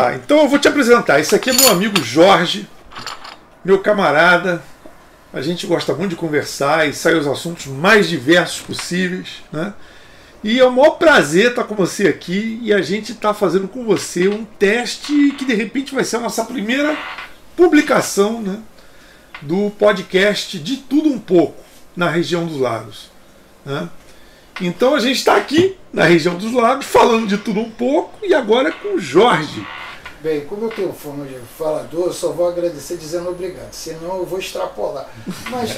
lá, então eu vou te apresentar. Esse aqui é meu amigo Jorge, meu camarada. A gente gosta muito de conversar e sair os assuntos mais diversos possíveis, né? E é o maior prazer estar com você aqui e a gente está fazendo com você um teste que de repente vai ser a nossa primeira publicação, né, do podcast De Tudo Um Pouco na região dos Lagos, né? Então a gente está aqui na região dos Lagos falando de tudo um pouco e agora com o Jorge. Bem, como eu tenho fama de falador, eu só vou agradecer dizendo obrigado, senão eu vou extrapolar. Mas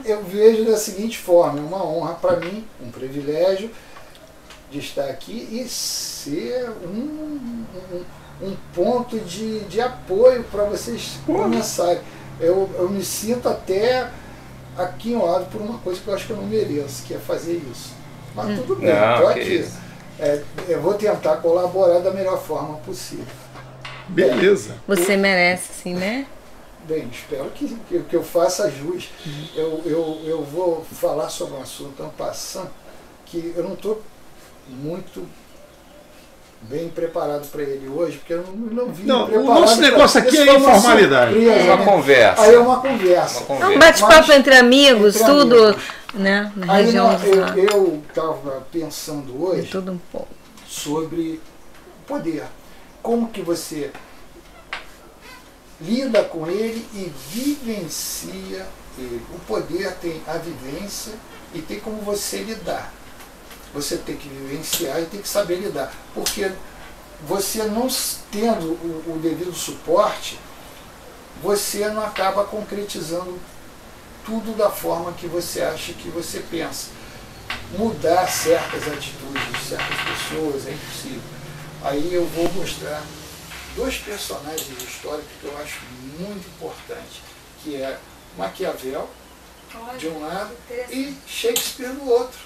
eu vejo da seguinte forma, é uma honra para mim, um privilégio de estar aqui e ser um ponto de apoio para vocês começarem. Eu me sinto até aquinhoado por uma coisa que eu acho que eu não mereço, que é fazer isso. Mas tudo bem, estou aqui. Eu vou tentar colaborar da melhor forma possível. Beleza. Você merece, sim, né? Bem, espero que eu faça jus. Eu vou falar sobre um assunto en passant que eu não estou muito bem preparado para ele hoje, porque eu não vim preparado. O nosso negócio aqui é informalidade. É uma conversa. Aí é uma conversa. É um bate-papo entre amigos, tudo, amigos, né? Na aí região eu estava pensando hoje tudo um pouco sobre poder. Como que você lida com ele e vivencia ele. O poder tem a vivência e tem como você lidar. Você tem que vivenciar e tem que saber lidar. Porque você não tendo o devido suporte, você não acaba concretizando tudo da forma que você acha que você pensa. Mudar certas atitudes de certas pessoas é impossível. Aí eu vou mostrar dois personagens históricos que eu acho muito importante, que é Maquiavel, de um lado, e Shakespeare do outro.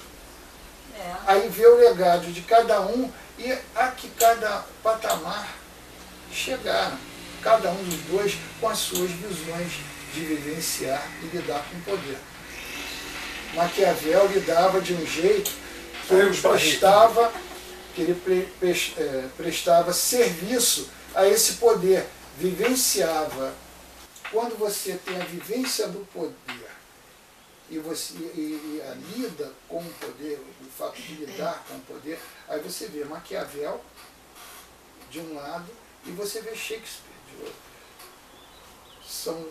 Aí vê o legado de cada um e a que cada patamar chegaram. Cada um dos dois com as suas visões de vivenciar e lidar com o poder. Maquiavel lidava de um jeito que ele prestava serviço a esse poder, vivenciava. Quando você tem a vivência do poder e você a lida com o poder, o fato de lidar com o poder, aí você vê Maquiavel de um lado e você vê Shakespeare de outro. São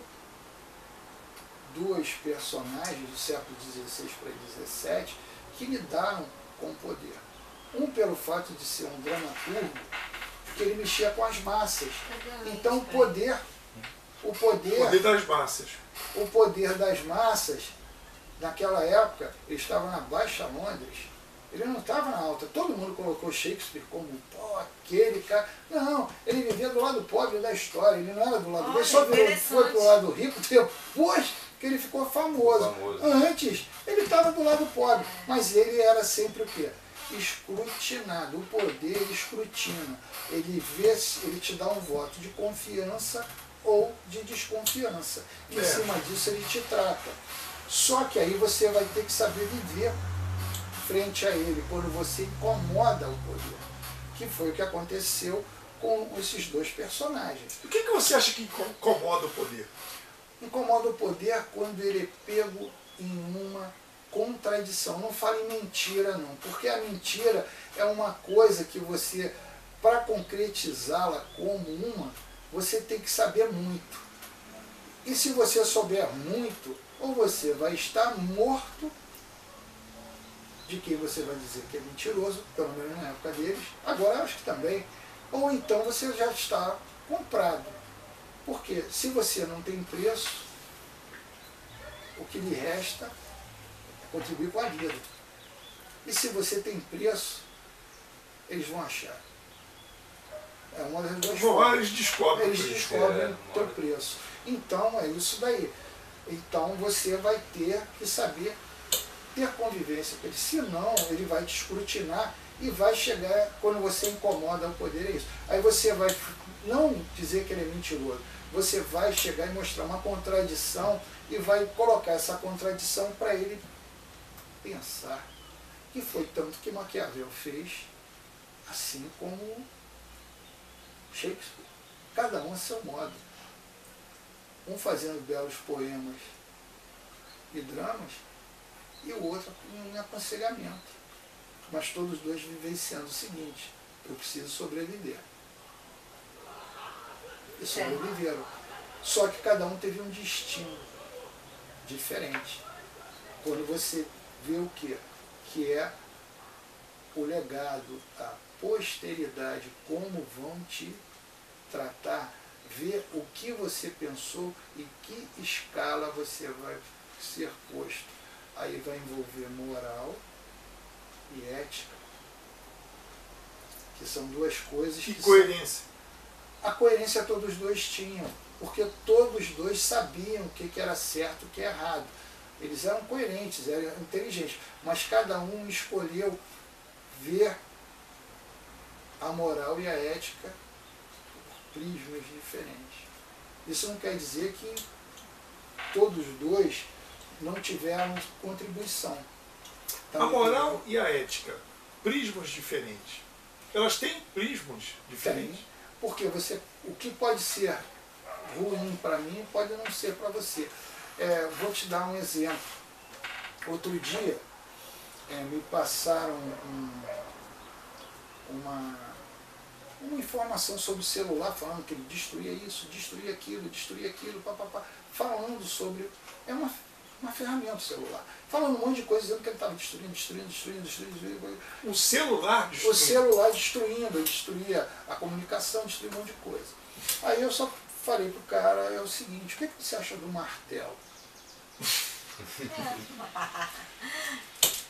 duas personagens do século XVI para XVII que lidaram com o poder. Um pelo fato de ser um dramaturgo, que ele mexia com as massas. Então o poder das massas. O poder das massas, naquela época, ele estava na Baixa Londres, ele não estava na alta. Todo mundo colocou Shakespeare como aquele cara. Não, ele vivia do lado pobre da história, ele não era do lado. Ele só foi para o lado rico depois que ele ficou famoso. Antes, ele estava do lado pobre, mas ele era sempre o quê? Escrutinado. O poder escrutina. Ele te dá um voto de confiança ou de desconfiança. Em cima disso ele te trata. Só que aí você vai ter que saber viver frente a ele, quando você incomoda o poder. Que foi o que aconteceu com esses dois personagens. O que você acha que incomoda o poder? Incomoda o poder quando ele é pego em uma contradição. Não fale mentira não, porque a mentira é uma coisa que você, para concretizá-la como uma, você tem que saber muito. E se você souber muito, ou você vai estar morto, de quem você vai dizer que é mentiroso, pelo menos na época deles, agora eu acho que também, ou então você já está comprado. Porque se você não tem preço, o que lhe resta é contribuir com a vida. E se você tem preço, eles vão achar. É uma das duas formas. Eles descobrem o teu preço. Então é isso daí. Então você vai ter que saber ter convivência com ele. Senão ele vai te escrutinar e vai chegar, quando você incomoda o poder, é isso. Aí você vai não dizer que ele é mentiroso. Você vai chegar e mostrar uma contradição e vai colocar essa contradição para ele pensar. Que foi tanto que Maquiavel fez, assim como Shakespeare, cada um a seu modo. Um fazendo belos poemas e dramas, e o outro em aconselhamento. Mas todos dois vivenciando o seguinte: eu preciso sobreviver. E sobreviveram. Só que cada um teve um destino diferente. Quando você vê o quê? Que é o legado, a posteridade, como vão te tratar, ver o que você pensou e que escala você vai ser posto. Aí vai envolver moral e ética, que são duas coisas. E coerência. A coerência todos dois tinham, porque todos dois sabiam o que era certo e o que é errado. Eles eram coerentes, eram inteligentes, mas cada um escolheu ver a moral e a ética por prismas diferentes. Isso não quer dizer que todos dois não tiveram contribuição. A moral e a ética, prismas diferentes. Elas têm prismas diferentes? Tem, porque o que pode ser ruim para mim pode não ser para você. Vou te dar um exemplo. Outro dia me passaram uma informação sobre o celular, falando que ele destruía isso, destruía aquilo, papapá, falando sobre... É uma ferramenta o celular. Falando um monte de coisa, dizendo que ele estava destruindo. O celular destruindo? O celular destruindo, ele destruía a comunicação, destruía um monte de coisa. Aí eu só falei pro cara, é o seguinte: o que você acha do martelo?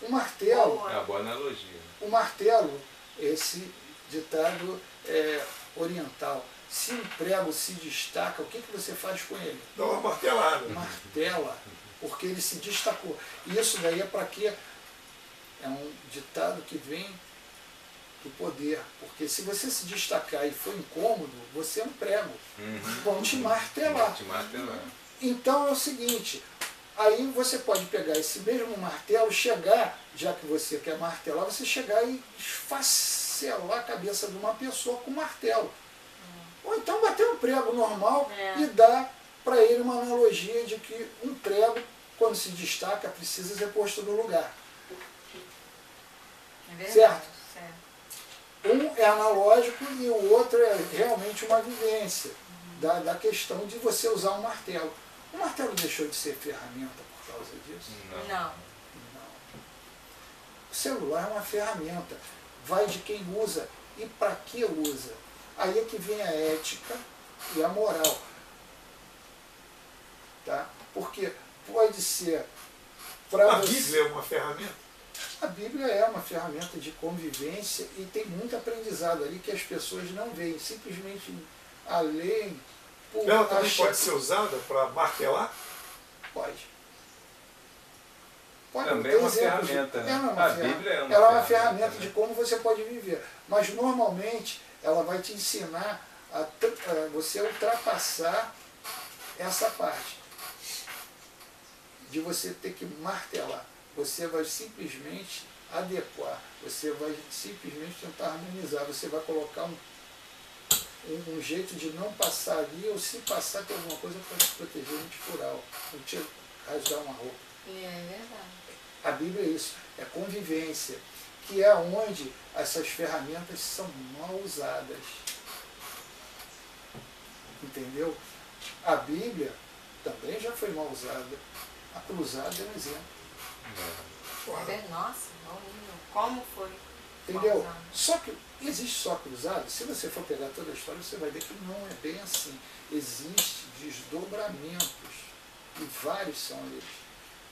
O martelo... É uma boa analogia. O martelo, esse ditado oriental, se um prego se destaca, o que você faz com ele? Dá uma martelada. Martela, porque ele se destacou. E isso daí é para quê? É um ditado que vem do poder, porque se você se destacar e for incômodo, você é um prego. Vão te martelar. Te martelar. Então é o seguinte, aí você pode pegar esse mesmo martelo, chegar, já que você quer martelar, você chegar e esfacelar a cabeça de uma pessoa com martelo. Ou então bater um prego normal e dar para ele uma analogia de que um prego, quando se destaca, precisa ser posto no lugar. É verdade, Certo? certo. Um é analógico e o outro é realmente uma vivência da questão de você usar um martelo. O martelo deixou de ser ferramenta por causa disso? Não. Não. O celular é uma ferramenta. Vai de quem usa e para que usa. Aí é que vem a ética e a moral. Tá? Porque pode ser... A Bíblia é uma ferramenta? A Bíblia é uma ferramenta de convivência e tem muito aprendizado ali que as pessoas não veem. Simplesmente a leem por Ela também achar pode ser usada para martelar? Pode. Também ter é uma exemplos ferramenta, né? Ela é uma A ferramenta. Bíblia é uma Ela é uma ferramenta, ferramenta de como você pode viver. Mas normalmente ela vai te ensinar a você ultrapassar essa parte de você ter que martelar. Você vai simplesmente adequar, você vai simplesmente tentar harmonizar, você vai colocar um jeito de não passar ali, ou se passar tem alguma coisa para te proteger anticural, não te rasgar uma roupa. É verdade. A Bíblia é isso, é convivência, que é onde essas ferramentas são mal usadas. Entendeu? A Bíblia também já foi mal usada. A cruzada é um exemplo. Nossa, como foi? Entendeu? Mal usado. Só que existe só cruzada. Se você for pegar toda a história, você vai ver que não é bem assim. Existem desdobramentos. E vários são eles.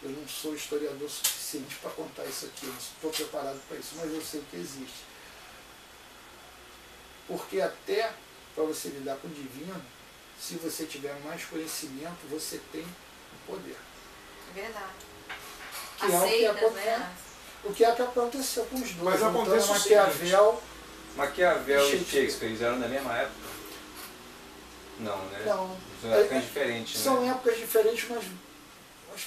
Eu não sou historiador suficiente para contar isso aqui. Eu não estou preparado para isso, mas eu sei que existe. Porque até para você lidar com o divino, se você tiver mais conhecimento, você tem o poder. É verdade. Que é o que Aceitas, aconteceu. né? O que é que aconteceu com os dois? Mas acontece o Maquiavel. Maquiavel e Shakespeare. Shakespeare, eles eram da mesma época? Não, né? Não. São épocas diferentes, São né? épocas diferentes, mas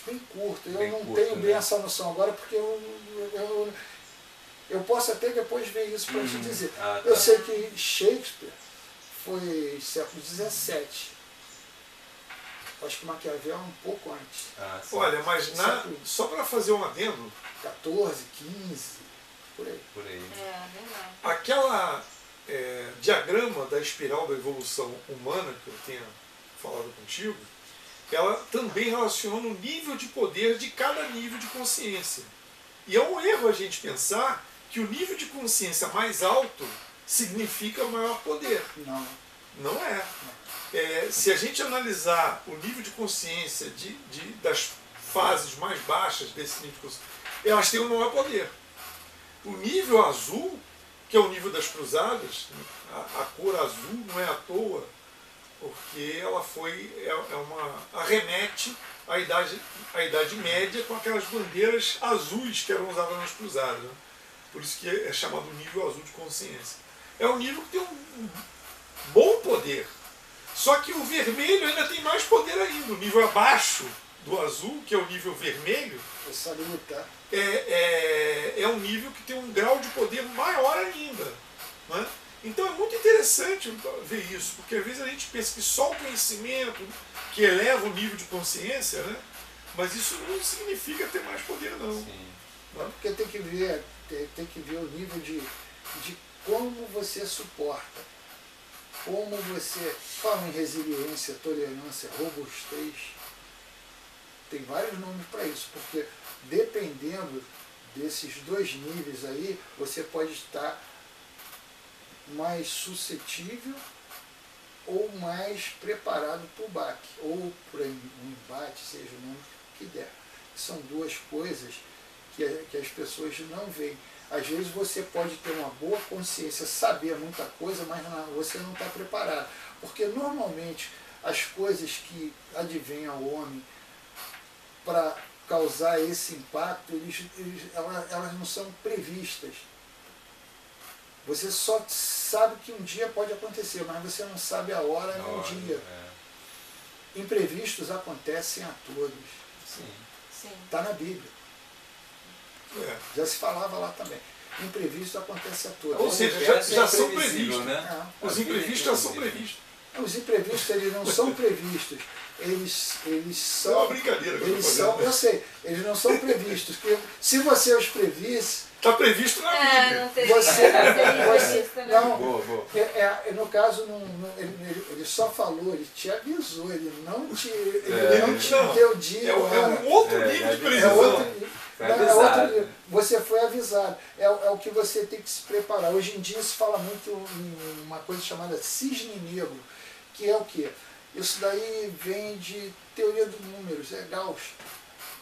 bem curtas. Eu Bem não curto, tenho bem né? essa noção agora, porque eu posso até depois ver isso para te dizer. Ah, tá. Eu sei que Shakespeare foi século XVII. Acho que Maquiavel é um pouco antes. Ah, sim. Olha, mas Século só para fazer um adendo, 14, 15, por aí. Por aí. É, verdade. aquela diagrama da espiral da evolução humana que eu tinha falado contigo, ela também relaciona o nível de poder de cada nível de consciência. E é um erro a gente pensar que o nível de consciência mais alto significa maior poder. Não. Não é. Se a gente analisar o nível de consciência das fases mais baixas desse nível de consciência, elas têm um maior poder. O nível azul, que é o nível das cruzadas, a cor azul não é à toa, porque ela arremete à Idade Média com aquelas bandeiras azuis que eram usadas nas cruzadas. Né? Por isso que é chamado nível azul de consciência. É um nível que tem um bom poder. Só que o vermelho ainda tem mais poder ainda. O nível abaixo do azul, que é o nível vermelho, Eu sabe lutar. é um nível que tem um grau de poder maior ainda. Né? Então é muito interessante ver isso, porque às vezes a gente pensa que só o conhecimento que eleva o nível de consciência, né? Mas isso não significa ter mais poder, não. Sim. Porque tem que ver o nível de como você suporta, como você fala em resiliência, tolerância, robustez. Tem vários nomes para isso, porque dependendo desses dois níveis aí, você pode estar mais suscetível ou mais preparado para o baque, ou para um embate, seja o nome que der. São duas coisas que as pessoas não veem. Às vezes você pode ter uma boa consciência, saber muita coisa, mas você não está preparado. Porque normalmente as coisas que advêm ao homem para causar esse impacto, elas não são previstas. Você só sabe que um dia pode acontecer, mas você não sabe a hora nem o dia. Imprevistos acontecem a todos. Sim. Está na Bíblia. Já se falava lá também. Imprevistos acontecem a todos. Ou seja, já são previstos. Né? Os imprevistos já são previstos. Os imprevistos, eles não são previstos. Eles são... É uma brincadeira que eu estou fazendo. Eu sei, eles não são previstos. Porque se você os previsse... Está previsto na Bíblia. Não teria Você, não, Boa. no caso, ele só falou, ele te avisou, ele não te deu dia. É um outro nível de previsão. Você foi avisado. É o que você tem que se preparar. Hoje em dia se fala muito em uma coisa chamada cisne negro, que é o quê? Isso daí vem de teoria dos números, é Gauss.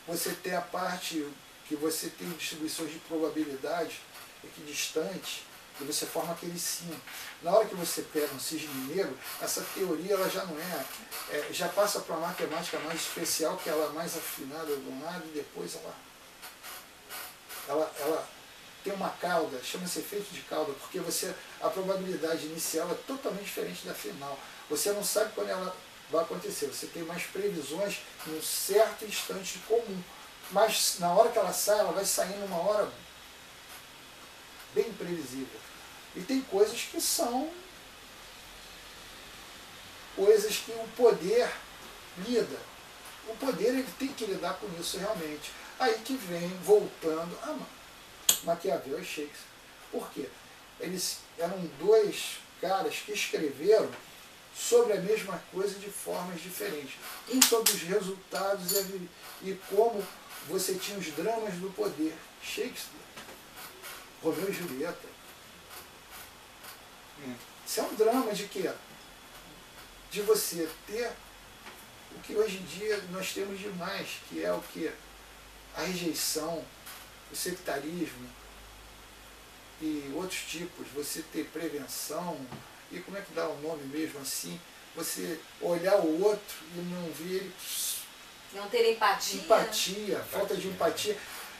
Você tem a parte que você tem distribuições de probabilidade equidistantes, e você forma aquele sino. Na hora que você pega um cisne negro, essa teoria ela já não já passa para uma matemática mais especial, que ela é mais afinada de um lado, e depois ela tem uma cauda, chama-se efeito de cauda, porque a probabilidade inicial é totalmente diferente da final. Você não sabe quando ela vai acontecer, você tem mais previsões em um certo instante comum. Mas na hora que ela sai, ela vai sair numa hora bem imprevisível. E tem coisas que são coisas que o poder lida. O poder ele tem que lidar com isso realmente. Aí que vem voltando a Maquiavel e Shakespeare. Por quê? Eles eram dois caras que escreveram sobre a mesma coisa de formas diferentes. Um sobre os resultados e como você tinha os dramas do poder. Shakespeare, Romeu e Julieta. Isso é um drama de quê? De você ter o que hoje em dia nós temos demais, que é o quê? A rejeição, o sectarismo e outros tipos. Você ter prevenção, e como é que dá o nome mesmo assim? Você olhar o outro e não ver ele... Não ter empatia. Empatia, falta de empatia.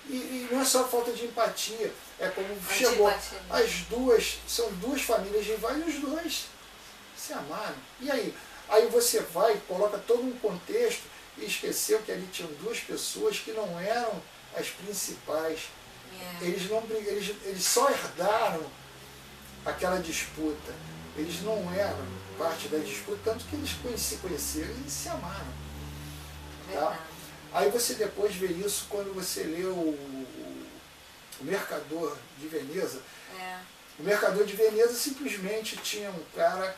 E não é só falta de empatia, é como chegou. As duas, são duas famílias rivais e os dois se amaram. E aí? Aí você vai, coloca todo um contexto e esqueceu que ali tinham duas pessoas que não eram as principais. Eles só herdaram aquela disputa. Eles não eram parte da disputa, tanto que eles se conheceram e se amaram. Tá? Aí você depois vê isso quando você lê o Mercador de Veneza. O Mercador de Veneza simplesmente tinha um cara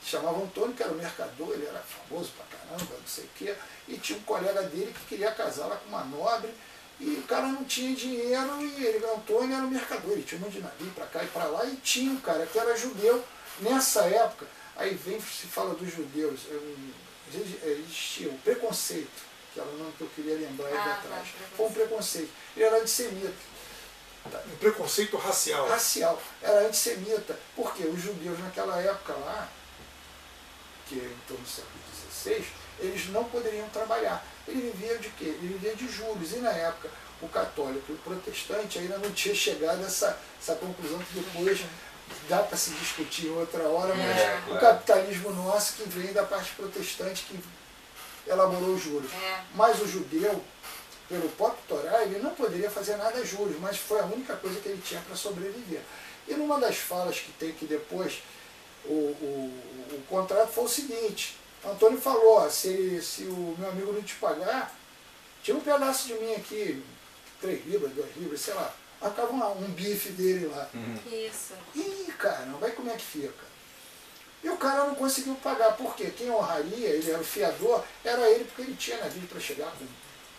que chamava Antônio, que era o mercador, ele era famoso pra caramba, não sei o quê, e tinha um colega dele que queria casar lá com uma nobre, e o cara não tinha dinheiro, e ele, Antônio, era o mercador, ele tinha um monte de navio pra cá e pra lá, e tinha um cara que era judeu nessa época. Aí se fala dos judeus, existia o preconceito, que era o nome que eu queria lembrar aí atrás. Foi um preconceito. Ele era antissemita. Um preconceito racial. Racial. Era antissemita. Porque os judeus naquela época lá, que é em torno do século XVI, eles não poderiam trabalhar. Ele vivia de quê? Ele vivia de juros. E na época, o católico e o protestante ainda não tinha chegado a essa conclusão que depois dá para se discutir em outra hora, mas o capitalismo nosso que vem da parte protestante que elaborou os juros. Mas o judeu, pelo próprio Torá, ele não poderia fazer nada a juros, mas foi a única coisa que ele tinha para sobreviver. E numa das falas que tem que depois, o contrato foi o seguinte: Antônio falou, ó, se o meu amigo não te pagar, tira um pedaço de mim aqui, 3 libras, 2 libras, sei lá. Acaba um bife dele lá. Isso. Ih, caramba, vai como é que fica? E o cara não conseguiu pagar, porque quem honraria, ele era o fiador, era ele, porque ele tinha navio para chegar com.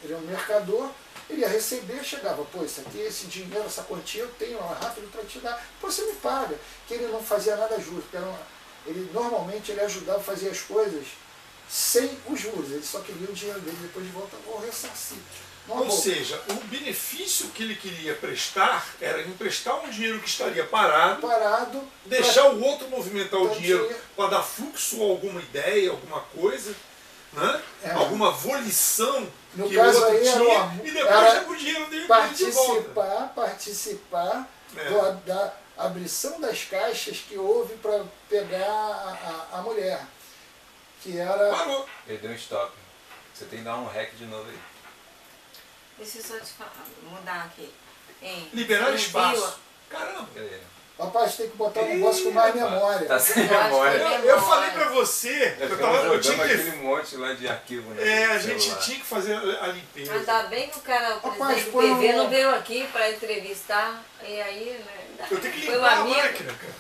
Ele é um mercador, ele ia receber, chegava, pô, isso aqui, esse dinheiro, essa quantia eu tenho lá rápido para te dar, pô, você me paga. Que ele não fazia nada justo, normalmente ele ajudava a fazer as coisas sem os juros, ele só queria o dinheiro dele depois de volta ou ressarcir. Ou seja, o benefício que ele queria prestar era emprestar um dinheiro que estaria parado, deixar o outro movimentar o dinheiro para dar fluxo a alguma ideia, alguma coisa, né? Alguma volição no que caso o outro aí tinha, e depois o dinheiro dele de volta. Participar da abrição das caixas que houve para pegar a mulher. Que era... Parou. Ele deu um stop. Você tem que dar um rec de novo aí. Deixa eu só te falar, mudar aqui. Liberar espaço. Caramba. Rapaz, tem que botar um negócio com mais memória. Tá sem memória. Eu falei pra você, eu tinha que... aquele monte lá de arquivo, né? A gente tinha que fazer a limpeza. Ainda bem que o cara, o Rapaz, presidente do PV, não veio aqui para entrevistar, e aí, né? Eu tenho que foi limpar a amigo. máquina, cara.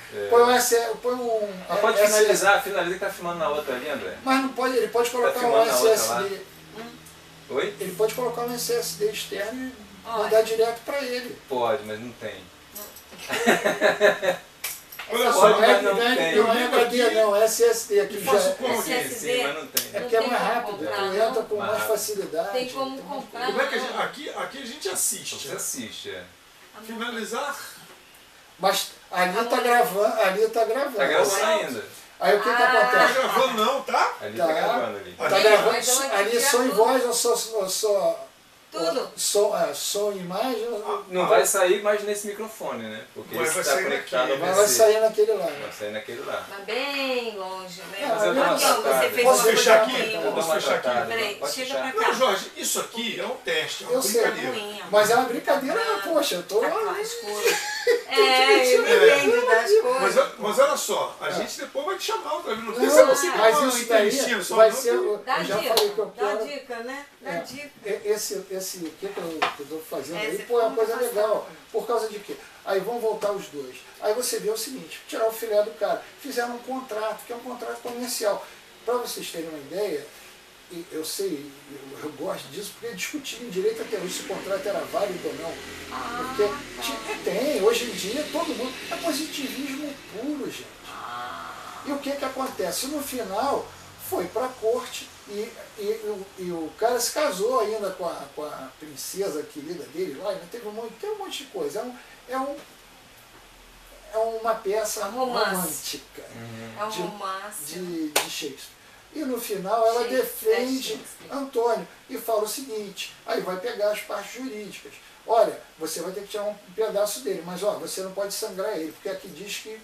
Põe um... Mas pode finaliza que tá filmando na outra ali, André. Mas não pode, ele pode colocar filmando na um outra SSD. Oi? Ele pode colocar um SSD externo e mandar direto para ele. Pode, mas não tem. Olha Só só, não é HD não, é SSD aqui já. SSD, mas não tem. É porque é mais rápido, tu entra com mais facilidade. Tem como comprar. Como é que aqui a gente assiste? Você assiste, Finalizar. Mas ali tá gravando, Tá gravando ainda. Aí o que Tá acontece? gravando não, tá? Ali tá gravando ali. Tá gravando Então, ali som e voz ou só Tudo. som e imagem? Não vai sair mais nesse microfone, né? Porque Mas esse vai está sair conectado daqui. ao Mas vai PC. sair naquele lá. Vai sair naquele lá. Mas bem longe, né? Mas eu dou uma Aqui, ó, tratada. você fez Posso uma fechar coisa aqui? ruim. Eu dou Posso uma fechar aqui? tratada. Peraí, Pode chega fechar. pra cá. Não, Jorge, isso aqui é um teste, é uma Eu sei. brincadeira. Ruim, Mas é uma brincadeira, poxa, eu tô... Tá escuro. Eu entendo das coisas. Mas olha só, a gente depois vai te chamar outra vez. Não Não, precisa você mas uma isso daí entrevistinha só, vai não. ser... Eu Dá já dica, falei que eu dá quero... dica, né? Dá dica. Esse que eu estou fazendo aí, Esse pô, é uma coisa como legal. passado. Por causa de quê? Aí vão voltar os dois. Aí você vê o seguinte, tirar o filé do cara. Fizeram um contrato, que é um contrato comercial. Para vocês terem uma ideia, e eu sei, eu gosto disso, porque discutir em direito até hoje se o contrato era válido ou não. Porque tem, hoje em dia, todo mundo... É positivismo puro, gente. E o que acontece? No final, foi para a corte e o cara se casou ainda com a princesa querida dele lá, ainda tem um monte de coisa. É uma peça romântica É um romance. de Shakespeare. E no final ela defende Antônio e fala o seguinte, aí vai pegar as partes jurídicas. Olha, você vai ter que tirar um pedaço dele, mas ó, você não pode sangrar ele, porque aqui diz que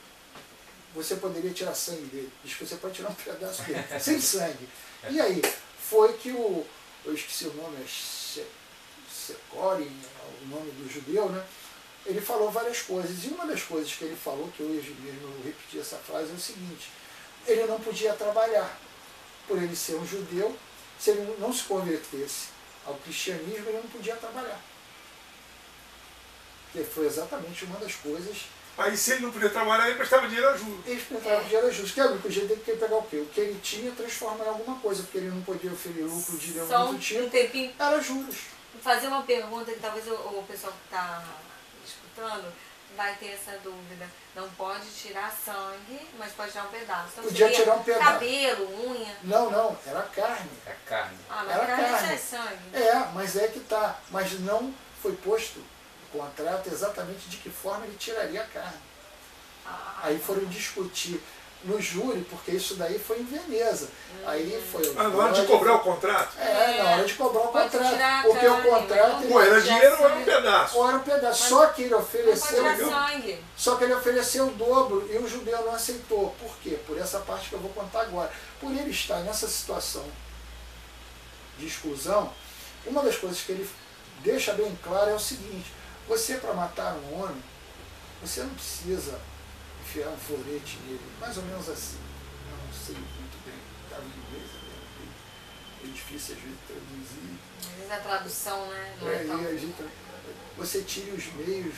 você poderia tirar sangue dele. Diz que você pode tirar um pedaço dele, sem sangue. E aí, foi que eu esqueci o nome, Secorin, o nome do judeu, né? ele falou várias coisas. E uma das coisas que ele falou, que eu mesmo repeti essa frase, é o seguinte: ele não podia trabalhar. Por ele ser um judeu, se ele não se convertesse ao cristianismo, ele não podia trabalhar. Que foi exatamente uma das coisas. Aí se ele não podia trabalhar, ele prestava dinheiro a juros. Ele prestava dinheiro a juros. Que é o único jeito dele pegar o quê? O que ele tinha, transformar em alguma coisa, porque ele não podia oferecer lucro de nenhum Só outro um tipo. tempinho. Era juros. Fazer uma pergunta que talvez o pessoal que está escutando vai ter essa dúvida. Não pode tirar sangue, mas pode tirar um pedaço. Então, Podia seria tirar um pedaço. cabelo, unha. Não, era carne. É carne. Ah, mas Era carne carne. já é sangue. É, mas é que tá. Mas não foi posto o contrato exatamente de que forma ele tiraria a carne. Aí foram discutir no júri, porque isso daí foi em Veneza. Aí foi Na hora de cobrar o contrato? na hora de cobrar o Pode tirar a contrato. Porque o carne, contrato mas ele Ou era Já dinheiro ou era um sangue. pedaço. ou era um pedaço. Só que ele Não pode ofereceu. tirar sangue. Só que ele ofereceu o dobro e o judeu não aceitou. Por quê? Por essa parte que eu vou contar agora. Por ele estar nessa situação de exclusão, uma das coisas que ele deixa bem claro é o seguinte: você, para matar um homem, você não precisa enfiar um florete nele, mais ou menos assim. Eu não sei muito bem, estava em inglês, é difícil às vezes traduzir. Às vezes a tradução, né? Não é E tão... a gente, você tire os meios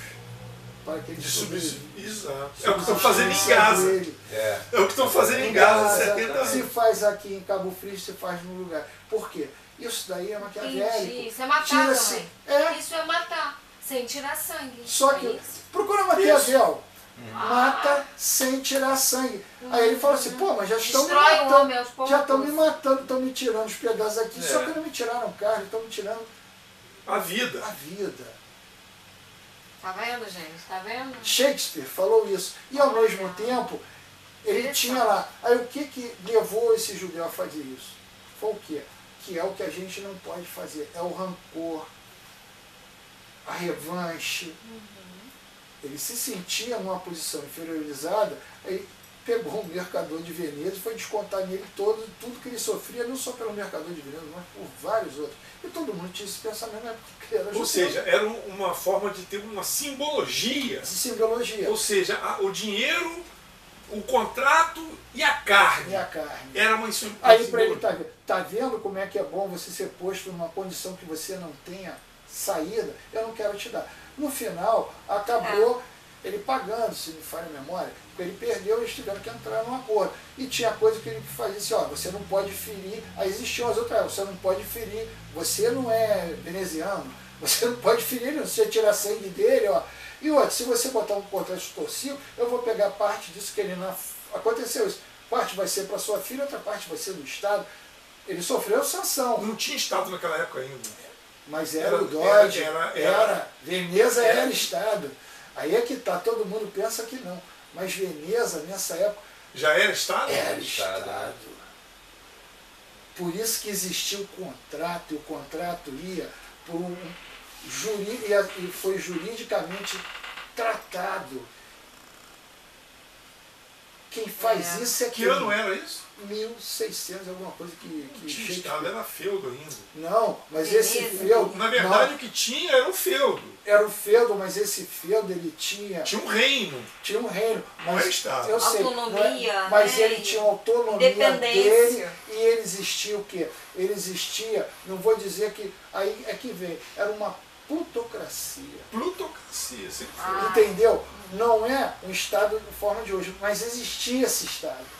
para que ele De sobreviva. Exato. É o que estão fazendo em Gaza. É. É o que estão fazendo em Gaza há 70 Se anos. faz aqui em Cabo Frio, se faz no lugar. Por quê? Isso daí é maquiavélico. Entendi. Isso é matar Tira-se- também. Isso é matar, sem tirar sangue. Só É que, isso? procura Maquiavel. Mata sem tirar sangue. Aí ele fala assim: pô, mas já estão me Destrói o matando. homem aos poucos. Já estão me matando, estão me tirando os pedaços aqui. É. Só que não me tiraram carne, estão me tirando A vida. a vida. Tá vendo, gente? Tá vendo? Shakespeare falou isso. E ao mesmo tempo, ele Interessante. tinha lá. Aí o que levou esse judeu a fazer isso? Foi o quê? Que é o que a gente não pode fazer. É o rancor, a revanche. Ele se sentia numa posição inferiorizada, aí pegou o mercador de Veneza e foi descontar nele tudo que ele sofria, não só pelo mercador de Veneza, mas por vários outros. E todo mundo tinha esse pensamento na época que ele era Ou judeu. seja, era uma forma de ter uma simbologia. De simbologia. Ou seja, o dinheiro, o contrato e a carne. E a carne. Era uma Aí para ele simbologia. tá vendo como é que é bom você ser posto numa condição que você não tenha saída? Eu não quero te dar. No final, acabou ele pagando, se me falha a memória, porque ele perdeu e eles tiveram que entrar num acordo. E tinha coisa que ele fazia assim: ó, você não pode ferir. Aí existiam as outras: você não pode ferir, você não é veneziano, você não pode ferir ele, você tirar sangue dele, ó. E outro, se você botar um contrato extorsivo, eu vou pegar parte disso que ele não. Aconteceu isso. Parte vai ser para sua filha, outra parte vai ser do Estado. Ele sofreu sanção. Não tinha Estado naquela época ainda. Mas era Era- o Dodge, era- Veneza era Estado. Aí é que tá, todo mundo pensa que não. Mas Veneza, nessa época, Já era Estado? era Estado, Estado. né? Por isso que existia o contrato, e o contrato ia por e foi juridicamente tratado. Quem faz isso é Que ano era isso? 1600, alguma coisa que Não tinha Shakespeare- Estado, era feudo ainda. Não, mas Beleza. esse feudo. Na verdade, não, o que tinha era um feudo. era o feudo, mas esse feudo ele tinha Tinha um reino. um reino. Não Mas é Estado. eu sei, Autonomia, não é- mas né, ele tinha autonomia independência. dele e ele existia o quê? Ele existia, não vou dizer que. Aí é que vem, era uma plutocracia. Plutocracia, sempre foi. Ah. Entendeu? Não é um Estado de forma de hoje, mas existia esse Estado.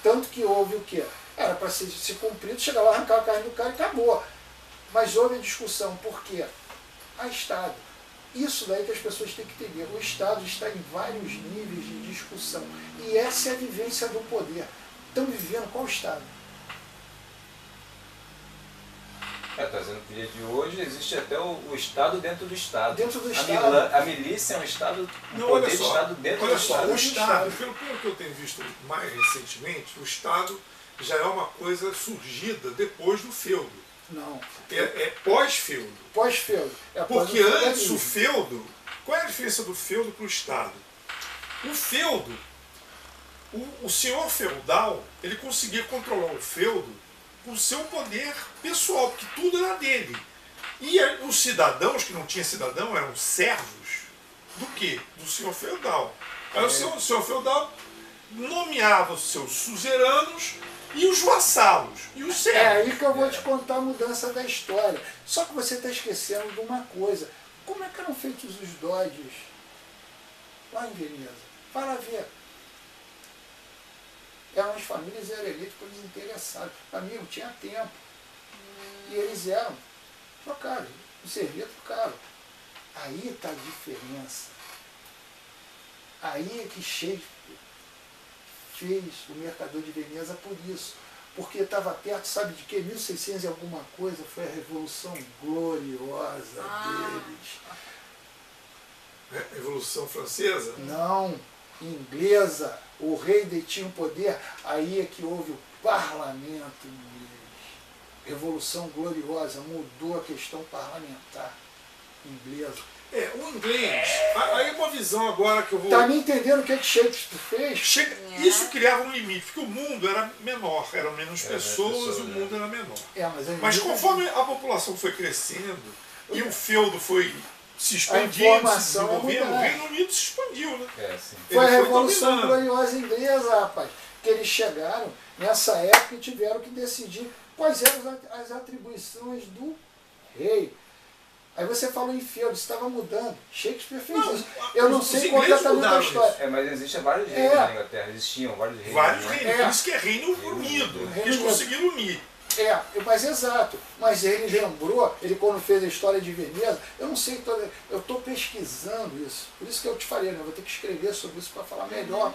Tanto que houve o quê? Era para ser cumprido, chegar lá, arrancar a carne do cara e acabou. Mas houve a discussão, por quê? A Estado. Isso daí que as pessoas têm que entender. O Estado está em vários níveis de discussão. E essa é a vivência do poder. Estamos vivendo qual Estado? Trazendo para o dia de hoje, existe até o Estado dentro do Estado. Dentro do A Estado. A milícia é um Estado, um Não, poder olha de só, Estado dentro olha do só, Estado. o Estado, pelo que eu tenho visto mais recentemente, o Estado já é uma coisa surgida depois do feudo. Não. É pós-feudo. Pós-feudo. É após Porque o antes feudalismo. o feudo, qual é a diferença do feudo para o Estado? O feudo, o senhor feudal, ele conseguia controlar o feudo com o seu poder pessoal, porque tudo era dele. E os cidadãos, que não tinham cidadão, eram servos, do quê? Do senhor feudal. Aí o senhor feudal nomeava os seus suzeranos e os vassalos, e os servos. É aí que eu vou te contar a mudança da história. Só que você está esquecendo de uma coisa. Como é que eram feitos os dodges lá em Veneza? Para ver. Eram as famílias eleitas pelos interessados. Amigo, tinha tempo. E eles eram trocados. O servia trocado. Aí está a diferença. Aí é que Shakespeare fez o Mercador de Veneza por isso. Porque estava perto, sabe de quê? 1600 e alguma coisa, foi a Revolução Gloriosa deles. Revolução Francesa? Não, inglesa. O rei detinha o poder, aí é que houve o parlamento inglês. Revolução Gloriosa, mudou a questão parlamentar inglesa. O inglês. Aí uma visão agora que eu vou... Tá me entendendo o que Shakespeare fez? Isso criava um limite, porque o mundo era menor, eram menos pessoas e o mundo era menor. Mas conforme a população foi crescendo e o feudo foi se expandindo, se desenvolvendo, o Reino Unido se expandiu, né? Foi a Revolução Gloriosa Inglesa, rapaz, que eles chegaram nessa época e tiveram que decidir quais eram as atribuições do rei. Aí você falou em feudo, estava mudando. Shakespeare fez isso. Eu não sei completamente a história. Mas existem vários reinos na Inglaterra, existiam vários reinos. Vários reinos, por isso que é Reino Unido. Eles conseguiram unir. Mas exato. Mas ele lembrou, ele quando fez a história de Veneza, eu não sei, eu estou pesquisando isso. Por isso que eu te falei, né? Eu vou ter que escrever sobre isso para falar melhor.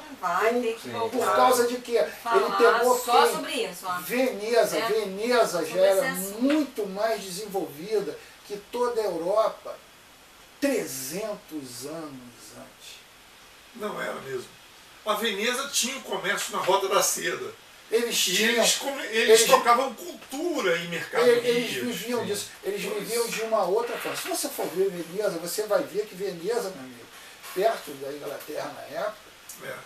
Por causa de que ele pegou só sobre isso, Veneza. Veneza já era muito mais desenvolvida que toda a Europa 300 anos antes. Não era mesmo. A Veneza tinha o comércio na Rota da Seda. Eles trocavam cultura e mercadoria. Eles viviam disso. Eles viviam de uma outra forma. Se você for ver Veneza, você vai ver que Veneza, meu amigo, perto da Inglaterra na época,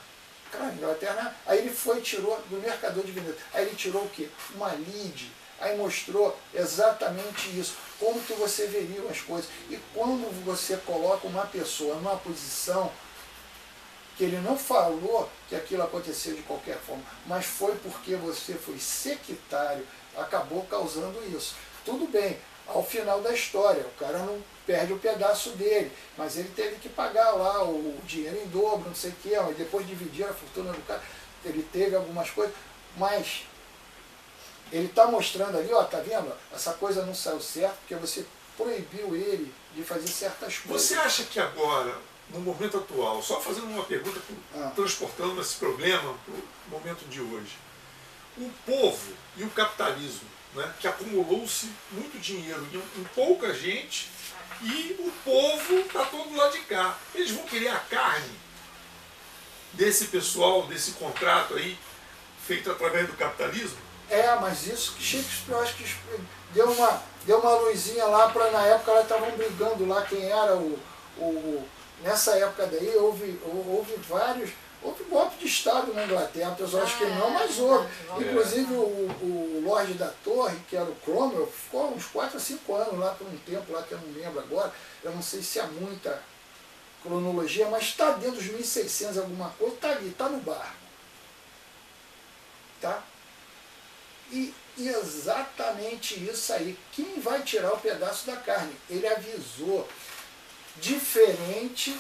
cara, Inglaterra, aí ele tirou do Mercador de Veneza. Aí ele tirou o quê? Uma lide. Aí mostrou exatamente isso, como que você veria as coisas. E quando você coloca uma pessoa numa posição que ele não falou que aquilo aconteceu de qualquer forma, mas foi porque você foi sectário, acabou causando isso. Tudo bem, ao final da história, o cara não perde o pedaço dele, mas ele teve que pagar lá o dinheiro em dobro, não sei o que, mas depois dividir a fortuna do cara, ele teve algumas coisas, mas ele está mostrando ali, ó, tá vendo? Essa coisa não saiu certo porque você proibiu ele de fazer certas coisas. Você acha que agora, no momento atual, só fazendo uma pergunta, transportando esse problema para o momento de hoje, o povo e o capitalismo, né, que acumulou-se muito dinheiro em pouca gente, e o povo está todo lá de cá. Eles vão querer a carne desse pessoal, desse contrato aí, feito através do capitalismo? Mas isso que Shakespeare, eu acho que deu uma luzinha lá para, na época, elas estavam brigando lá quem era nessa época daí, houve golpe de Estado na Inglaterra, pessoal acho que não, mas houve. Inclusive o Lorde da Torre, que era o Cromwell, ficou uns 4 a 5 anos lá por um tempo, lá que eu não lembro agora, eu não sei se há muita cronologia, mas está dentro dos 1600 alguma coisa, está ali, está no barco. Tá? E exatamente isso aí. Quem vai tirar o pedaço da carne? Ele avisou. Diferente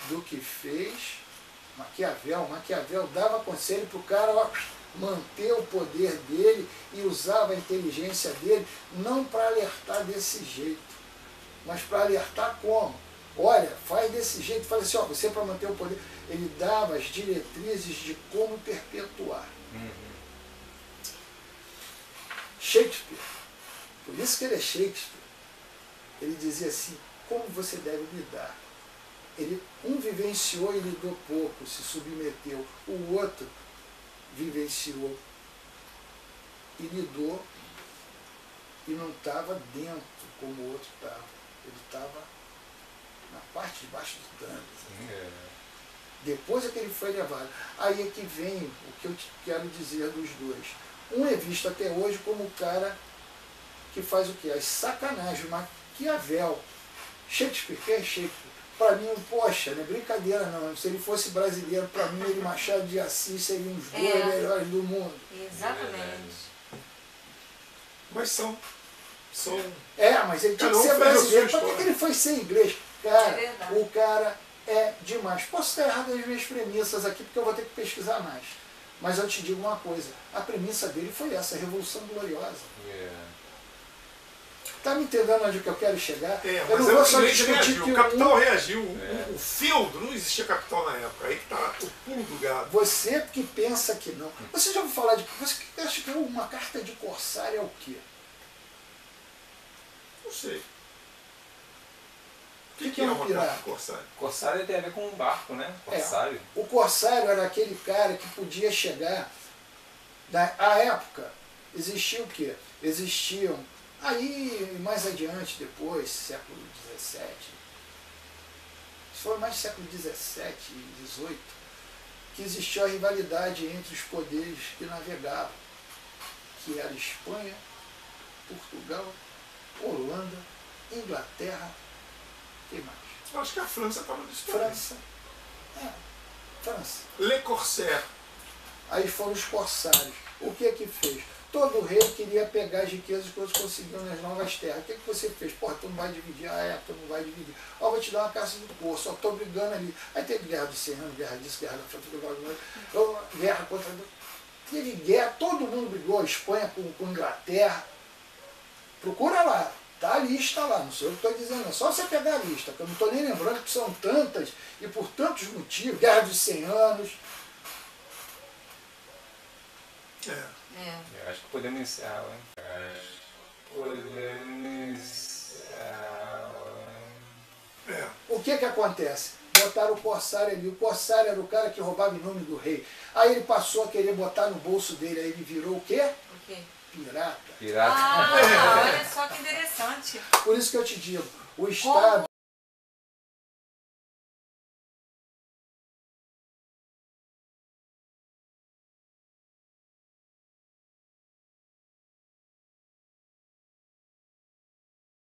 do que fez Maquiavel. Maquiavel dava conselho para o cara manter o poder dele e usava a inteligência dele, não para alertar desse jeito, mas para alertar como? Olha, faz desse jeito, faz assim, você para manter o poder. Ele dava as diretrizes de como perpetuar. Shakespeare, por isso que ele é Shakespeare, ele dizia assim, como você deve lidar. Um vivenciou e lidou pouco, se submeteu, o outro vivenciou e lidou e não estava dentro como o outro estava, ele estava na parte de baixo do tanque. Depois é que ele foi levado. Aí é que vem o que eu quero dizer dos dois. Um é visto até hoje como o cara que faz o quê? As sacanagens, Maquiavel. Shakespeare, quem é Shakespeare? para mim, poxa, não é brincadeira não. Se ele fosse brasileiro, para mim, ele Machado de Assis seriam os dois melhores do mundo. Exatamente. Mas são. Mas ele tinha Cada que um ser fez a sua brasileiro. Por que história. ele foi ser inglês? Cara, verdade. o cara é demais. Posso estar errado nas minhas premissas aqui, porque eu vou ter que pesquisar mais. Mas eu te digo uma coisa, a premissa dele foi essa, a Revolução Gloriosa. Tá me entendendo onde que eu quero chegar? É, eu mas não vou o só inglês discutir reagiu, que o capital reagiu. O feudo, não existia capital na época. Aí que tá o pulo do gado. Você que pensa que não. Você já ouviu falar de... Você acha que uma carta de corsário é o quê? Não sei. O que que é é um uma pirata? carta de corsário? Corsário tem a ver com um barco, né? Corsário. O corsário era aquele cara que podia chegar... Na época, existia o quê? Existiam... Aí, mais adiante, depois, século XVII, isso foi mais século XVII e XVIII, que existiu a rivalidade entre os poderes que navegavam, que era Espanha, Portugal, Holanda, Inglaterra, e mais? Eu acho que a França estava nisso também. França. França. Le Corsaire. Aí foram os corsários. O que fez? Todo rei queria pegar as riquezas que eles conseguiam nas novas terras. O que você fez? Porra, tu não vai dividir. Tu não vai dividir. Ó, vou te dar uma caça do corpo, só tô brigando ali. Aí teve guerra dos 100 anos, guerra disso, guerra da França, guerra contra... Teve guerra, todo mundo brigou, a Espanha com a Inglaterra. Procura lá, tá a lista lá, não sei o que estou dizendo, é só você pegar a lista, que eu não estou nem lembrando que são tantas e por tantos motivos, guerra dos 100 anos. Eu acho que podemos iniciar, hein? O que acontece? Botaram o corsário ali. O corsário era o cara que roubava em nome do rei. Aí ele passou a querer botar no bolso dele, aí ele virou o quê? O quê? Pirata. Pirata. Olha só que interessante. Por isso que eu te digo, o Estado